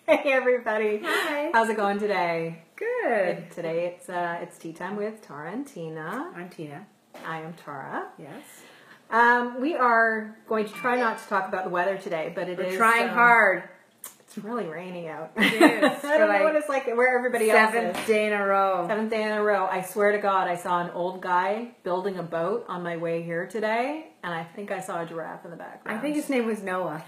Hey everybody. Hi. How's it going today? Good. Today it's tea time with Tara and Tina. I'm Tina. I am Tara. Yes. We are going to try not to talk about the weather today, but We're trying hard. It's really rainy out. It is. I don't know what it's like where everybody else is. Seventh day in a row. Seventh day in a row. I swear to God, I saw an old guy building a boat on my way here today, and I think I saw a giraffe in the background. I think his name was Noah.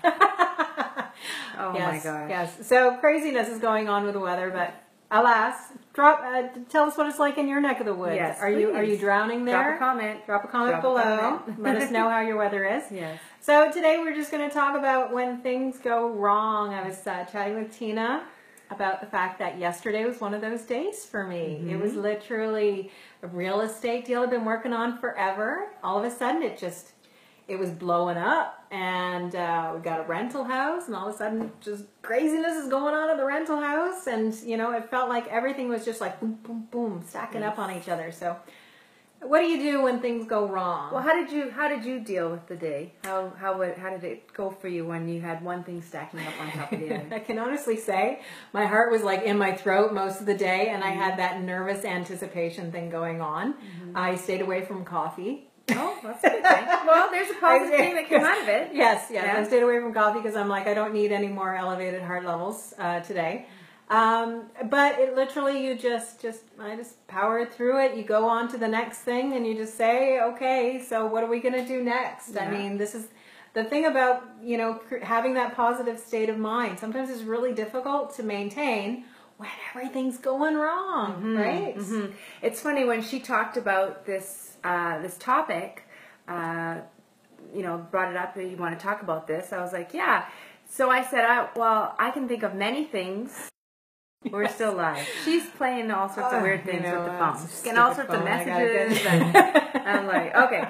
Oh yes, my gosh. Yes. So craziness is going on with the weather, but alas, tell us what it's like in your neck of the woods. Yes, are you drowning there? Drop a comment. Drop a comment below. Let us know how your weather is. Yes. So today we're just going to talk about when things go wrong. I was chatting with Tina about the fact that yesterday was one of those days for me. Mm-hmm. It was literally a real estate deal I've been working on forever. All of a sudden it was blowing up, and we got a rental house, and all of a sudden just craziness is going on at the rental house, and it felt like everything was just like boom, boom, boom, stacking up on each other. So what do you do when things go wrong? Well, how did you deal with the day? How did it go for you when you had one thing stacking up on top of the other? I can honestly say my heart was like in my throat most of the day, and I had that nervous anticipation thing going on. I stayed away from coffee. Oh, that's a good thing. Well, there's a positive thing that came out of it. Yes. I stayed away from coffee because I'm like, I don't need any more elevated heart levels today. But it literally, I just powered through it. You go on to the next thing and you just say, okay, so what are we going to do next? Yeah. I mean, this is the thing about, having that positive state of mind. Sometimes it's really difficult to maintain when everything's going wrong, right? Mm-hmm. It's funny when she talked about this topic, brought it up that you want to talk about this. I was like, yeah. So I said, I can think of many things. We're still live. She's playing all sorts of weird things with the phone. She's getting all sorts of messages. And I'm like, okay.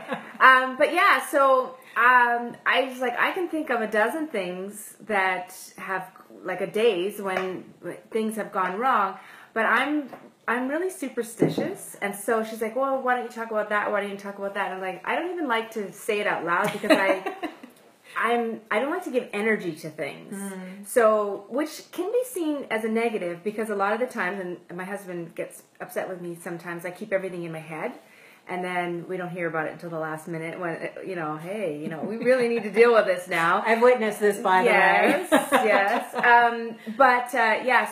But yeah, so I was like, I can think of a dozen things that have, like, a days when things have gone wrong. But I'm really superstitious, and so she's like, well, why don't you talk about that? Why don't you talk about that? And I'm like, I don't even like to say it out loud because I don't like to give energy to things. So, which can be seen as a negative because a lot of the times, and my husband gets upset with me sometimes, I keep everything in my head. And then we don't hear about it until the last minute when, hey, we really need to deal with this now. I've witnessed this, by the way. Yes.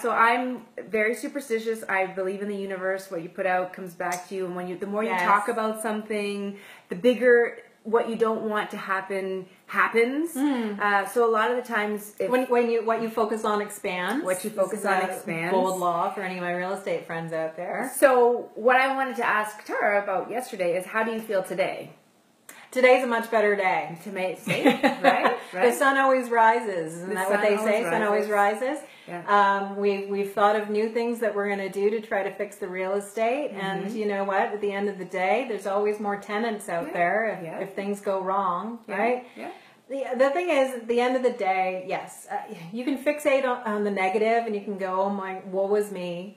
So I'm very superstitious. I believe in the universe. What you put out comes back to you. And the more you talk about something, the bigger what you don't want to happen happens. So a lot of the times, what you focus on expands. What you focus on expands. Bold law for any of my real estate friends out there. So what I wanted to ask Tara about yesterday is, how do you feel today? Today's a much better day. Right? The sun always rises. Isn't that what they say? Sun always rises. Yeah. We've thought of new things that we're going to do to try to fix the real estate. And you know what? At the end of the day, there's always more tenants out there if things go wrong, right? Yeah. The thing is, at the end of the day, yes, you can fixate on the negative and you can go, oh my, woe is me.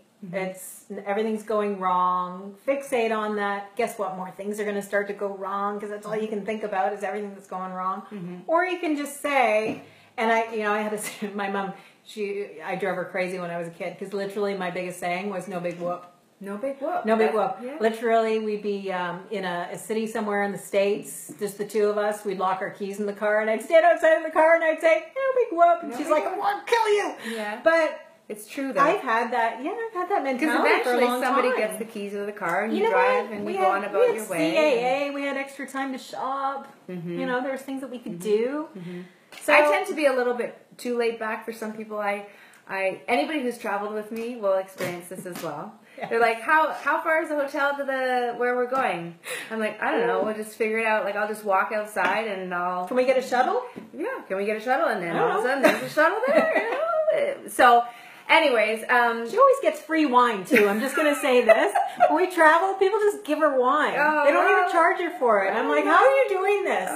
Everything's going wrong. Fixate on that. Guess what? More things are going to start to go wrong because that's all you can think about is everything that's going wrong. Or you can just say, and I had my mom. I drove her crazy when I was a kid because literally my biggest saying was no big whoop. No big whoop. No big whoop. Yeah. Literally, we'd be in a city somewhere in the States, just the two of us. We'd lock our keys in the car, and I'd stand outside in the car, and I'd say, no big whoop. And she's like, I want to kill you. Yeah. But it's true, though. I've had that mentality because for a eventually long somebody time. gets the keys of the car, and you drive, and you go on about your way. CAA, we had extra time to shop. There's things that we could do. So I tend to be a little bit too laid back for some people. Anybody who's traveled with me will experience this as well. Yes. They're like, how far is the hotel to where we're going? I'm like, I don't know. We'll just figure it out. Like, I'll just walk outside and I'll... Can we get a shuttle? Yeah, can we get a shuttle? And then all of a sudden there's a shuttle there. So... Anyways, she always gets free wine too. I'm just gonna say this: when we travel, people just give her wine. They don't even charge her for it. I'm like, how are you doing this?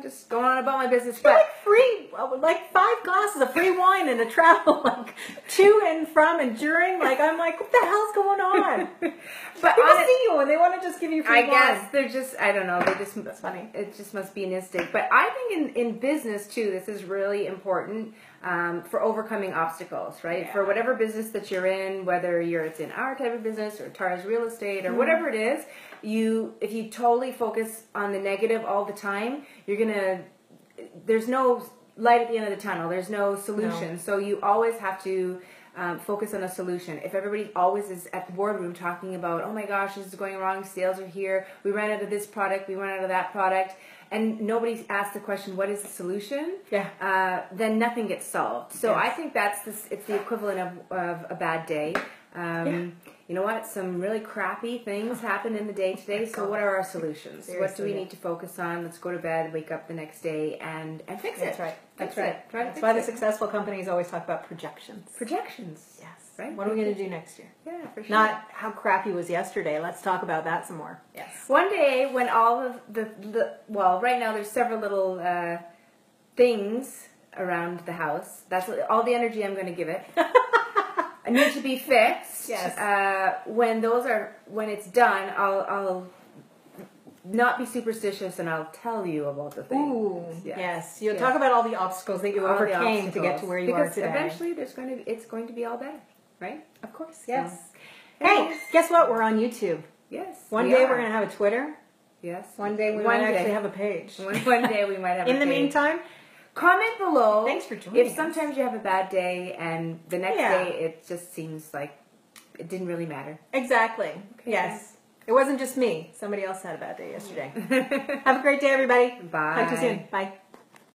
Just going on about my business. But like free, like 5 glasses of free wine in a travel, like to and from and during. Like I'm like, what the hell's going on? But people see you and they want to just give you free wine. I guess they're just, I don't know. That's funny. It just must be an instinct. But I think in business too, this is really important. for overcoming obstacles, right? Yeah. For whatever business that you're in, whether it's in our type of business or Tara's real estate or whatever it is, if you totally focus on the negative all the time, there's no light at the end of the tunnel. There's no solution. No. So you always have to focus on a solution. If everybody always is at the boardroom talking about, oh my gosh, this is going wrong, sales are here, we ran out of this product, we ran out of that product, and nobody's asked the question, what is the solution? Yeah. Then nothing gets solved. So Yes. I think it's the equivalent of a bad day. You know what? Some really crappy things happen in the day today. So what are our solutions? Seriously, What do we yeah. need to focus on? Let's go to bed, wake up the next day, and fix it. That's right. That's Fix right. it. Try to That's fix why the it. successful companies always talk about projections. Projections. Yes. Right? What are we going to do next year? Yeah, for sure. Not how crappy was yesterday. Let's talk about that some more. Yes. One day when all of well, right now there's several little things around the house. That's all the energy I'm going to give it. I need to be fixed. Yes. When it's done, I'll not be superstitious and I'll tell you about the things. Ooh, yes. You'll Yes. talk about all the obstacles that you All the overcame to get to obstacles. where you because are today. eventually it's going to be all better, right? Of course, So, yes. Hey, anyways, guess what? We're on YouTube. yes. One we day are. we're going to have a Twitter. Yes. One day we One might day. actually have a page. One day we might have. In a the page. meantime, Comment below. Thanks for joining If us. sometimes you have a bad day and the next Yeah. day it just seems like it didn't really matter. exactly. Okay. Yes. It wasn't just me. Somebody else had a bad day yesterday. Have a great day, everybody. Bye. Talk to you soon. Bye.